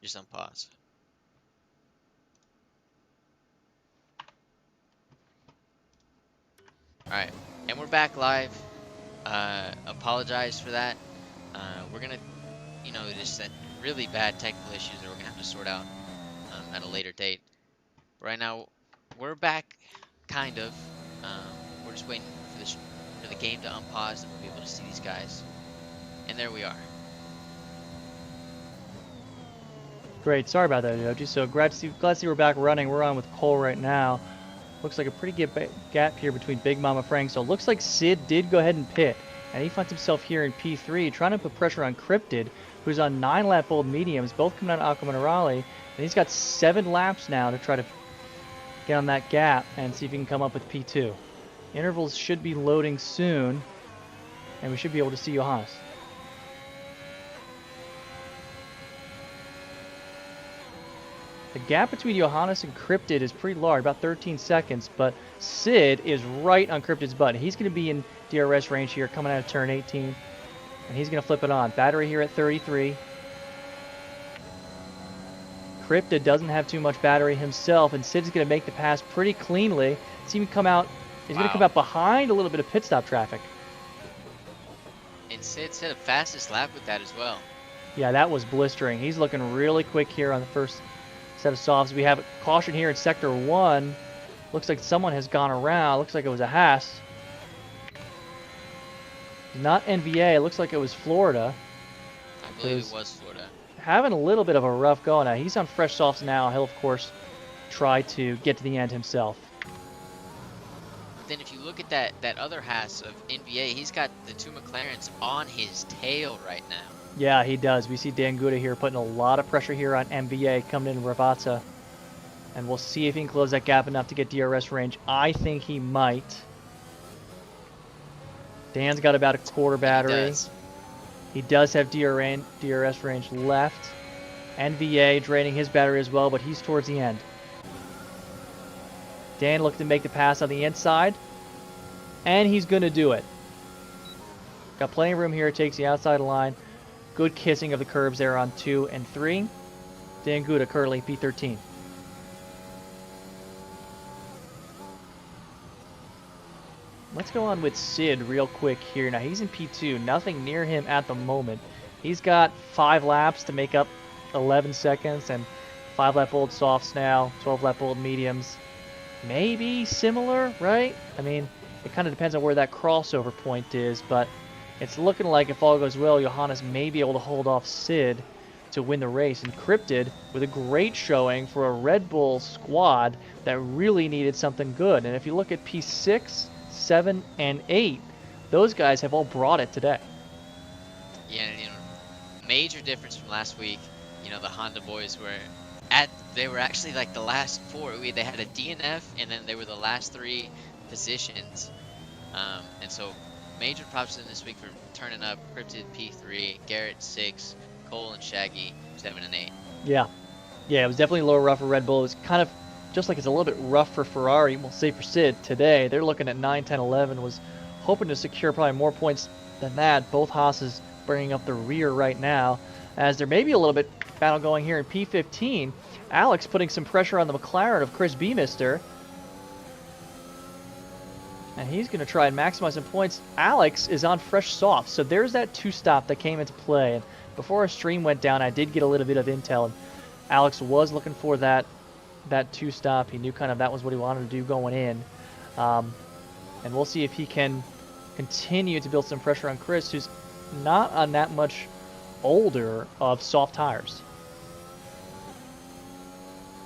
Just unpause. All right, and we're back live. Apologize for that. We're gonna, just that really bad technical issues that we're gonna have to sort out at a later date. Right now, we're back, kind of. We're just waiting for for the game to unpause, and we'll be able to see these guys. And there we are. Great, sorry about that, Yoji. So glad to see we're back running. We're on with Cole right now. Looks like a pretty good gap here between Big Mama Frank. So it looks like Sid did go ahead and pit. And he finds himself here in P3, trying to put pressure on Cryptid, who's on 9-lap old mediums, both coming out of Aqua Minerale. And he's got 7 laps now to try to get on that gap and see if he can come up with P2. Intervals should be loading soon, and we should be able to see Johannes. The gap between Johannes and Cryptid is pretty large, about 13 seconds, but Sid is right on Cryptid's butt. He's going to be in DRS range here, coming out of turn 18, and he's going to flip it on. Battery here at 33. Cryptid doesn't have too much battery himself, and Sid's going to make the pass pretty cleanly. See him come out. He's going to come out behind a little bit of pit stop traffic. And Sid set a fastest lap with that as well. Yeah, that was blistering. He's looking really quick here on the first set of softs. We have caution here in sector 1. Looks like someone has gone around. Looks like it was a Haas. Not NVA. It looks like it was Florida. I believe it was Florida. Having a little bit of a rough go now. He's on fresh softs now. He'll, of course, try to get to the end himself. But then if you look at that other Haas of NVA, he's got the 2 McLarens on his tail right now. Yeah, he does. We see Dan Guda here putting a lot of pressure here on MVA coming in Ravata. And we'll see if he can close that gap enough to get DRS range. I think he might. Dan's got about a quarter battery. He does have DRS range left. NVA draining his battery as well, but he's towards the end. Dan looking to make the pass on the inside. And he's going to do it. Got plenty of room here. Takes the outside line. Good kissing of the curbs there on 2 and 3. Dan Guda currently P13. Let's go on with Sid real quick here. Now he's in P2. Nothing near him at the moment. He's got 5 laps to make up 11 seconds and 5-lap old softs now, 12-lap old mediums. Maybe similar, right? I mean, it kind of depends on where that crossover point is, but it's looking like if all goes well, Johannes may be able to hold off Sid to win the race. And Cryptid with a great showing for a Red Bull squad that really needed something good. And if you look at P6, 7, and 8, those guys have all brought it today. Yeah, major difference from last week. The Honda boys they were actually like the last 4. They had a DNF, and then they were the last 3 positions. And so major props to them this week for turning up. Cryptid P3, Garrett 6, Cole and Shaggy 7 and 8. Yeah, it was definitely a little rough for Red Bull. It was kind of just like it's a little bit rough for Ferrari. We'll say for Sid today. They're looking at 9, 10, 11. Was hoping to secure probably more points than that. Both Haas's bringing up the rear right now, as there may be a little bit battle going here in P15. Alex putting some pressure on the McLaren of Chris Beemister. And he's going to try and maximize some points. Alex is on fresh soft, so there's that 2-stop that came into play. And before our stream went down, I did get a little bit of intel. And Alex was looking for that 2-stop. He knew kind of that was what he wanted to do going in. And we'll see if he can continue to build some pressure on Chris, who's not on that much older of soft tires.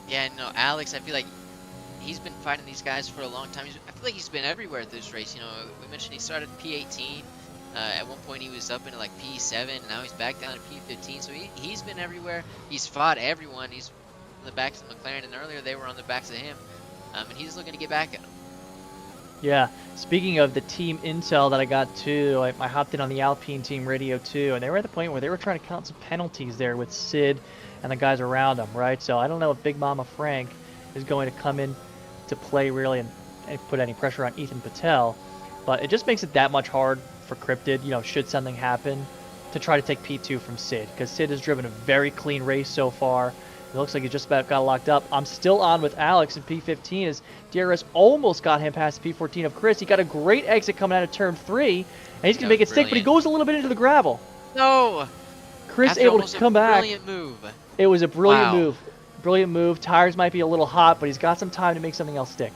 Yeah, no, Alex, I feel like he's been fighting these guys for a long time. I feel like he's been everywhere at this race. We mentioned he started P18. At one point he was up into like P7. Now he's back down to P15. So he's been everywhere. He's fought everyone. He's on the backs of McLaren, and earlier they were on the backs of him. And he's looking to get back at him. Yeah, speaking of the team intel that I got too, I hopped in on the Alpine team radio too, and they were at the point where they were trying to count some penalties there with Sid and the guys around him, right? So I don't know if Big Mama Frank is going to come in to play really and put any pressure on Ethan Patel, but it just makes it that much hard for Cryptid, should something happen. to try to take P2 from Sid, because Sid has driven a very clean race so far. It looks like he just about got locked up. I'm still on with Alex in P15 as DRS almost got him past the P14 of Chris. He got a great exit coming out of turn 3, and he's going to make it stick, but he goes a little bit into the gravel. No! Chris able to come back. Brilliant move. It was a brilliant move. Brilliant move. Tires might be a little hot, but he's got some time to make something else stick.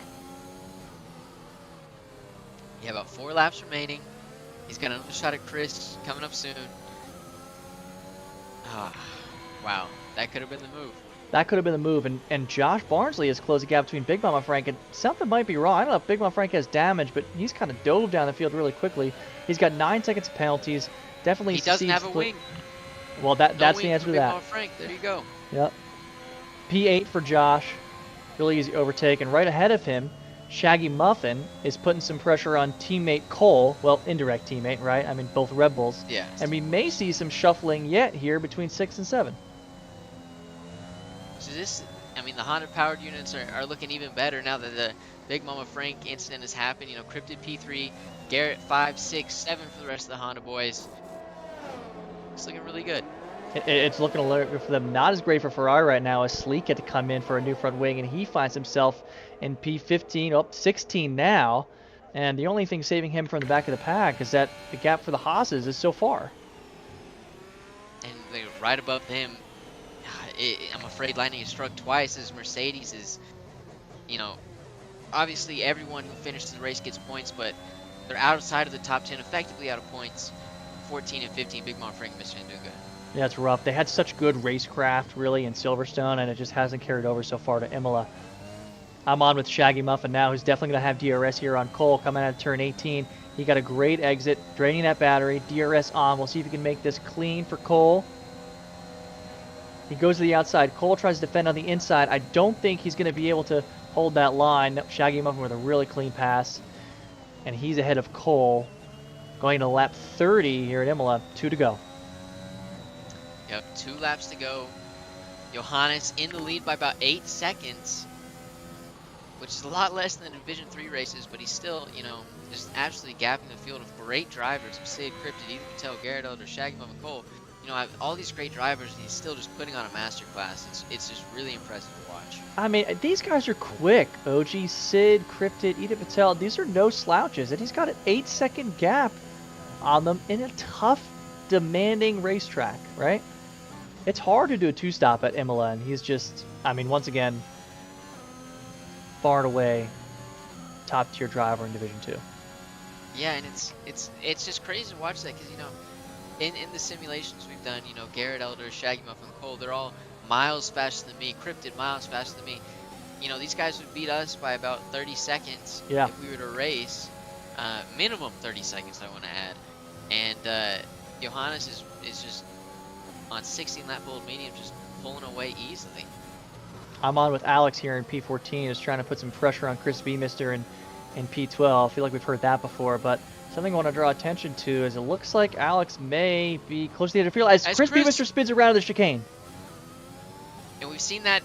Yeah, about 4 laps remaining. He's got another shot at Chris coming up soon. Ah, wow. That could have been the move. That could have been the move, and Josh Barnsley has closed the gap between Big Mama Frank, and something might be wrong. I don't know if Big Mama Frank has damage, but he's kind of dove down the field really quickly. He's got 9 seconds of penalties. Definitely he doesn't have a wing. Well, that's the answer to that. Big Mama Frank, there you go. Yep. P8 for Josh. Really easy overtake, and right ahead of him, Shaggy Muffin is putting some pressure on teammate Cole. Well, indirect teammate, right? I mean, both Red Bulls. Yeah. And we may see some shuffling yet here between 6 and 7. So this, I mean, the Honda powered units are looking even better now that the Big Mama Frank incident has happened. You know, Cryptid P3, Garrett 5, 6, 7 for the rest of the Honda boys. It's looking really good. It's looking for them not as great for Ferrari right now, as Sleek had to come in for a new front wing, and he finds himself in P15, 16 now. And the only thing saving him from the back of the pack is that the gap for the Haas's is so far. And right above him, I'm afraid Lightning is struck twice as Mercedes is, you know, obviously everyone who finishes the race gets points, but they're outside of the top 10, effectively out of points. 14 and 15, Big Mom Frank and Mr. Anduga. Yeah, it's rough. They had such good racecraft, really, in Silverstone, and it just hasn't carried over so far to Imola. I'm on with Shaggy Muffin now, who's definitely going to have DRS here on Cole coming out of turn 18. He got a great exit, draining that battery, DRS on. We'll see if he can make this clean for Cole. He goes to the outside. Cole tries to defend on the inside. I don't think he's going to be able to hold that line. Shaggy Muffin with a really clean pass. And he's ahead of Cole. Going to lap 30 here at Imola. 2 to go. Yep, 2 laps to go. Johannes in the lead by about 8 seconds. Which is a lot less than Division 3 races, but he's still, you know, just absolutely gapping the field of great drivers. Sid, Cryptid, Ethan Patel, Garrett Elder, Shaggy Muffin, Cole. You know, all these great drivers, and he's still just putting on a masterclass. It's just really impressive to watch. I mean, these guys are quick. OG, Sid, Cryptid, Ethan Patel, these are no slouches. And he's got an 8-second gap on them in a tough, demanding racetrack, right? It's hard to do a 2-stop at Imola, and he's just, I mean, once again, far and away top-tier driver in Division 2. Yeah, and it's just crazy to watch that because, you know, in the simulations we've done, you know, Garrett Elder, Shaggy Muffin, Cole, they're all miles faster than me. Cryptid, miles faster than me. You know, these guys would beat us by about 30 seconds if we were to race. Minimum 30 seconds, I want to add. And Johannes is just on 16 lap old medium, just pulling away easily. I'm on with Alex here in P14, is trying to put some pressure on Chris Beemister in P12. I feel like we've heard that before, but something I want to draw attention to is it looks like Alex may be close to the end of the field as Chris Beemister spins around the chicane. And we've seen that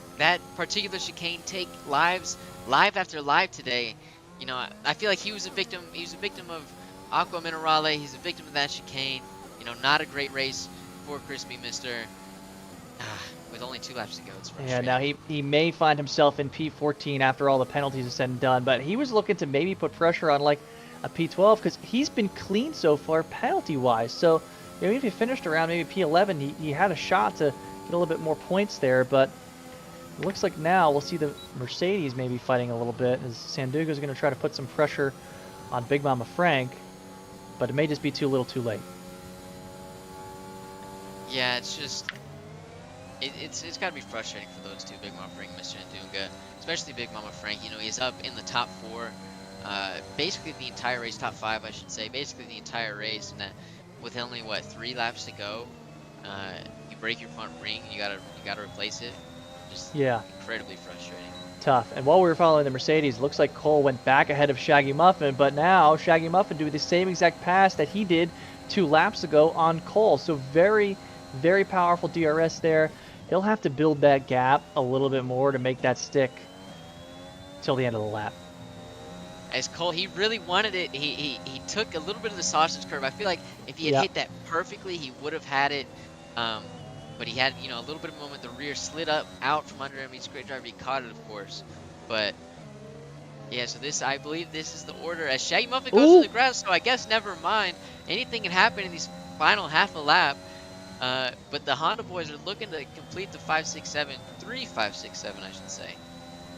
particular chicane take live after live today. You know, I feel like he was a victim. He was a victim of Aqua Minerale. He's a victim of that chicane. You know, not a great race for Chris Beemister. With only 2 laps to go, it's frustrating. Yeah, now he may find himself in P14 after all the penalties are said and done, but he was looking to maybe put pressure on like a P12 because he's been clean so far penalty-wise. So maybe if he finished around maybe P11, he had a shot to get a little bit more points there, but it looks like now we'll see the Mercedes maybe fighting a little bit as Sanduga's going to try to put some pressure on Big Mama Frank, but it may just be too little too late. Yeah, it's just... It's got to be frustrating for those two, Big Mama Frank and Mr. Ndunga, especially Big Mama Frank. You know, he's up in the top 4, basically the entire race, top 5, I should say, basically the entire race, and that with only, what, 3 laps to go, you break your front ring, you gotta replace it. Just incredibly frustrating. Tough. And while we were following the Mercedes, looks like Cole went back ahead of Shaggy Muffin, but now Shaggy Muffin doing the same exact pass that he did 2 laps ago on Cole. So very, very powerful DRS there. He'll have to build that gap a little bit more to make that stick till the end of the lap. as Cole, he really wanted it. He took a little bit of the sausage curve. I feel like if he had Yeah. hit that perfectly, he would have had it. Um, but he had, a little bit of moment. The rear slid up out from under him. He's a great driver. He caught it, of course. But yeah, so I believe this is the order as Shaggy Muffin goes to Ooh. the ground. So I guess never mind. Anything can happen in these final half a lap. But the Honda boys are looking to complete the 567, 567, I should say.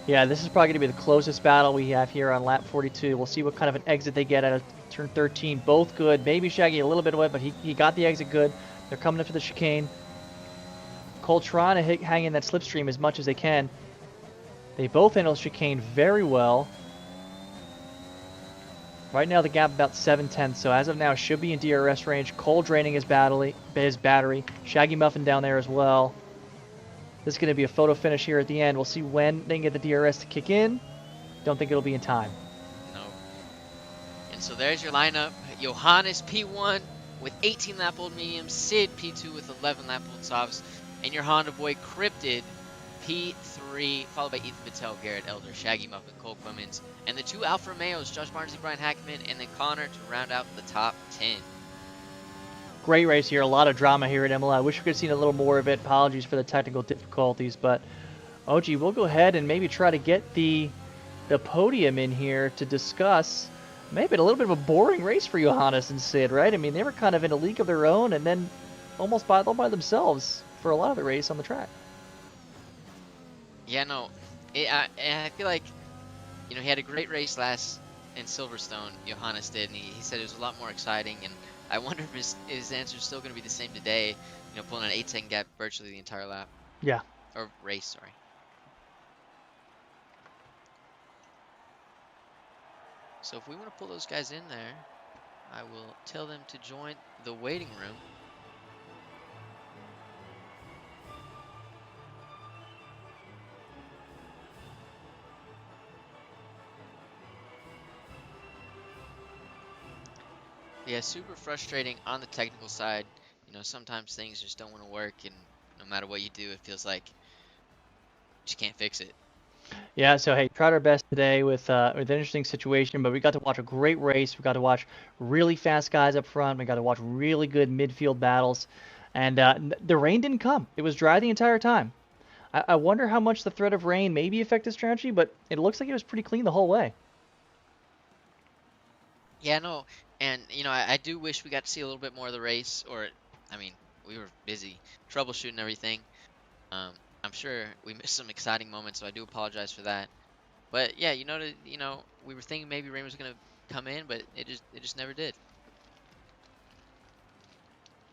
Yeah, this is probably going to be the closest battle we have here on lap 42. We'll see what kind of an exit they get out of turn 13. Both good. Maybe Shaggy a little bit away, but he got the exit good. They're coming up to the chicane. Cole trying to hang in that slipstream as much as they can. They both handle chicane very well. Right now the gap about 7/10, so as of now should be in DRS range. Cole draining his battery. Shaggy Muffin down there as well. This is going to be a photo finish here at the end. We'll see when they can get the DRS to kick in. Don't think it'll be in time. No. And so there's your lineup. Johannes P1 with 18 lap old mediums, Sid P2 with 11 lap old softs, and your Honda boy Cryptid P3, followed by Ethan Patel, Garrett Elder, Shaggy Muffin, Cole Clemens, and the two Alfa Romeos, Josh Barnsley, Brian Hackman, and then Connor to round out the top 10. Great race here. A lot of drama here at Imola. I wish we could have seen a little more of it. Apologies for the technical difficulties, but OG, we'll go ahead and maybe try to get the podium in here to discuss maybe a little bit of a boring race for Johannes and Sid, right? I mean, they were kind of in a league of their own and then almost all by themselves for a lot of the race on the track. Yeah, no, I feel like, he had a great race last in Silverstone, Johannes did, and he said it was a lot more exciting, and I wonder if his answer is still going to be the same today, pulling an 8-10 gap virtually the entire lap, Yeah. or race, sorry. So if we want to pull those guys in there, I will tell them to join the waiting room. Yeah, super frustrating on the technical side. Sometimes things just don't want to work, and no matter what you do, it feels like you just can't fix it. Yeah, so hey, tried our best today with an interesting situation, but we got to watch a great race. We got to watch really fast guys up front. We got to watch really good midfield battles, and the rain didn't come. It was dry the entire time. I wonder how much the threat of rain maybe affected strategy, but it looks like it was pretty clean the whole way. Yeah, no, and I do wish we got to see a little bit more of the race, or I mean, we were busy troubleshooting everything. I'm sure we missed some exciting moments, so I do apologize for that. But yeah, we were thinking maybe rain was gonna come in, but it just never did.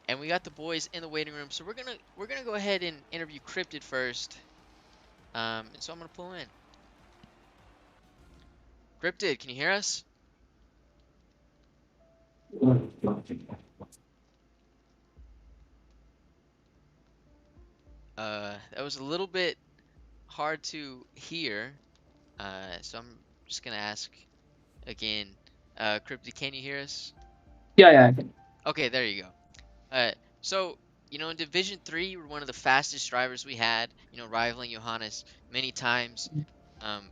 And we got the boys in the waiting room, so we're gonna go ahead and interview Cryptid first. And so I'm gonna pull in. Cryptid, can you hear us? That was a little bit hard to hear. So I'm just gonna ask again. Cryptid, can you hear us? Yeah, yeah, I can. Okay, there you go. So in Division 3, you were one of the fastest drivers we had. Rivaling Johannes many times. Um,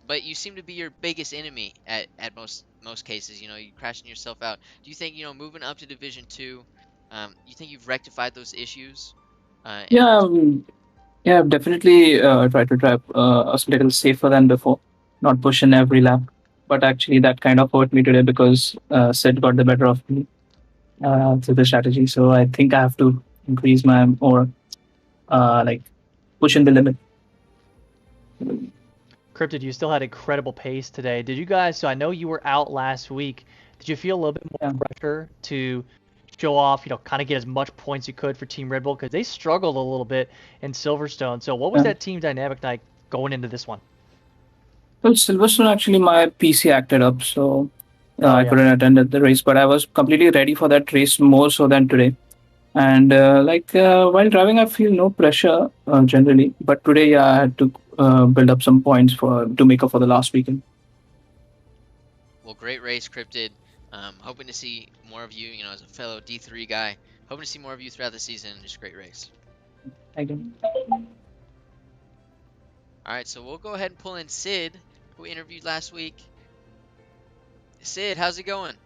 but you seem to be your biggest enemy at most cases. You crashing yourself out. Do you think moving up to Division 2, you think you've rectified those issues? And Yeah, yeah, I've definitely tried to drive a little safer than before, not push in every lap. But actually, that kind of hurt me today because Sid got the better of me through the strategy. So I think I have to increase my or like push in the limit. Cryptid, you still had incredible pace today. Did you guys? So I know you were out last week. Did you feel a little bit Yeah. more pressure to show off, kind of get as much points you could for Team Red Bull because they struggled a little bit in Silverstone. So what was Yeah. that team dynamic like going into this one? Well, Silverstone actually, my PC acted up, so Oh I yeah. couldn't attend the race. But I was completely ready for that race more so than today. And while driving, I feel no pressure generally. But today, yeah, I had to build up some points for to make up for the last weekend. well, great race, Cryptid. Hoping to see more of you. As a fellow D3 guy, hoping to see more of you throughout the season. Just great race. Thank you. All right, so we'll go ahead and pull in Sid, who we interviewed last week. Sid, how's it going?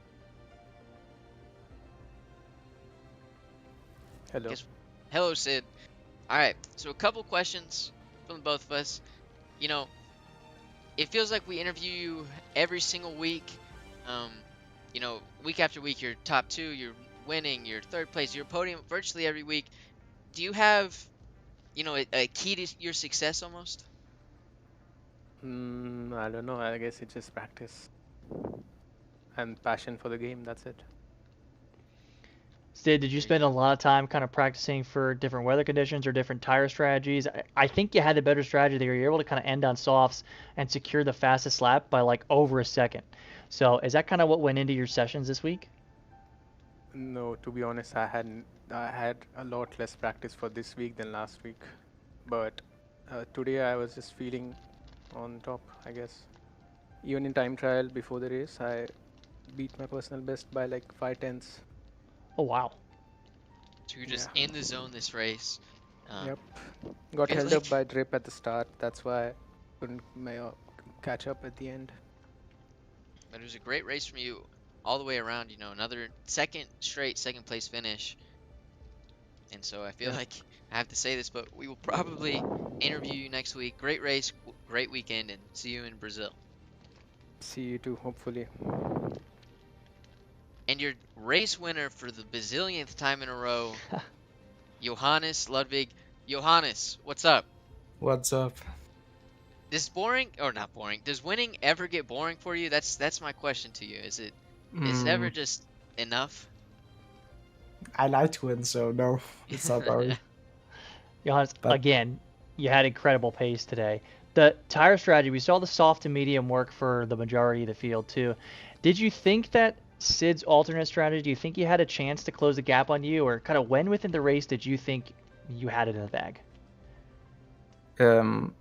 Hello. Guess Hello, Sid. All right, so a couple questions from both of us. You know, it feels like we interview you every single week. Um, week after week, you're top two, you're winning, you're third place, you're podium virtually every week. Do you have, a key to your success almost? I don't know. I guess it's just practice and passion for the game. That's it. Sid, did you There you spend a go. lot of time kind of practicing for different weather conditions or different tire strategies? I think you had the better strategy there. You're able to kind of end on softs and secure the fastest lap by like over a second. So is that kind of what went into your sessions this week? No, to be honest, I had a lot less practice for this week than last week. But today I was just feeling on top, I guess. Even in time trial before the race, I beat my personal best by like 5 tenths. Oh, wow. So you're Yeah. just in the zone this race. Um, Yep. Got feels held up like, by drip at the start. That's why I couldn't catch up at the end. but it was a great race from you all the way around. Another second place finish. And so I feel Yeah. like I have to say this, but we will probably interview you next week. Great race, great weekend, and see you in Brazil. See you too, hopefully. And your race winner for the bazillionth time in a row, Johannes Ludwig. Johannes, what's up? What's up? Does boring or not boring? Does winning ever get boring for you? That's my question to you. Is it ever Mm, just enough? I like to win, so no, it's not boring. Johannes, But again, you had incredible pace today. The tire strategy, we saw the soft to medium work for the majority of the field too. Did you think that Sid's alternate strategy, do you think you had a chance to close the gap on you, or kind of when within the race did you think you had it in the bag?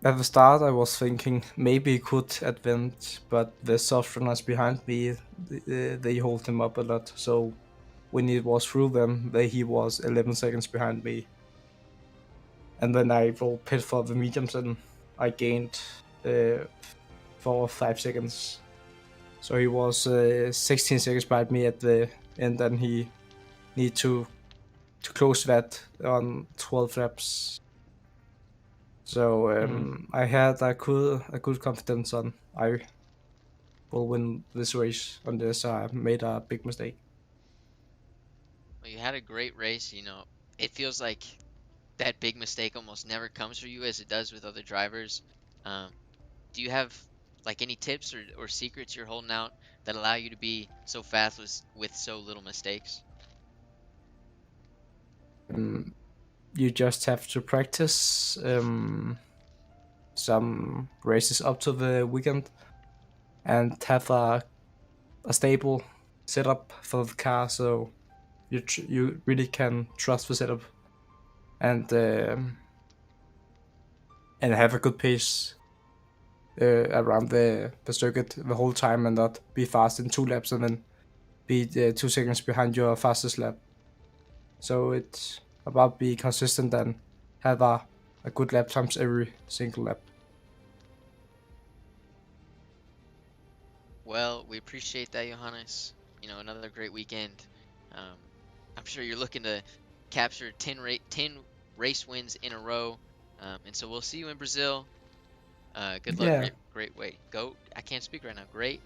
at the start, I was thinking maybe he could advance, but the soft runners behind me, they hold him up a lot. So when he was through them, he was 11 seconds behind me. And then I rolled pit for the mediums and I gained 4 or 5 seconds. So he was 16 seconds behind me at the end, and he need to close that on 12 reps. So I had a good confidence on I will win this race unless I made a big mistake. Well, you had a great race. It feels like that big mistake almost never comes for you as it does with other drivers. Um, do you have like any tips or secrets you're holding out that allow you to be so fast with so little mistakes? You just have to practice some races up to the weekend and have a stable setup for the car, so you really can trust the setup and have a good pace around the circuit the whole time and not be fast in 2 laps and then be 2 seconds behind your fastest lap. So it's about being consistent and have a good lap times every single lap. Well, we appreciate that, Johannes. Another great weekend. Um, I'm sure you're looking to capture 10 race wins in a row. And so we'll see you in Brazil. Good luck. Yeah, Great way. Go. I can't speak right now. Great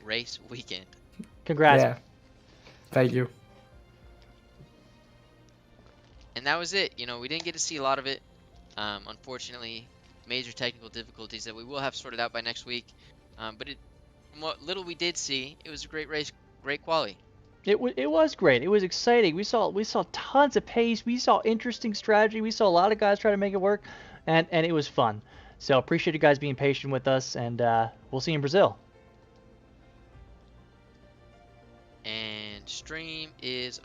race weekend. Congrats. yeah. Thank you. And that was it. We didn't get to see a lot of it. Unfortunately, major technical difficulties that we will have sorted out by next week. But from what little we did see, it was a great race, great quality. It was great. It was exciting. We saw tons of pace. We saw interesting strategy. We saw a lot of guys try to make it work, and it was fun. So appreciate you guys being patient with us, and we'll see you in Brazil. And stream is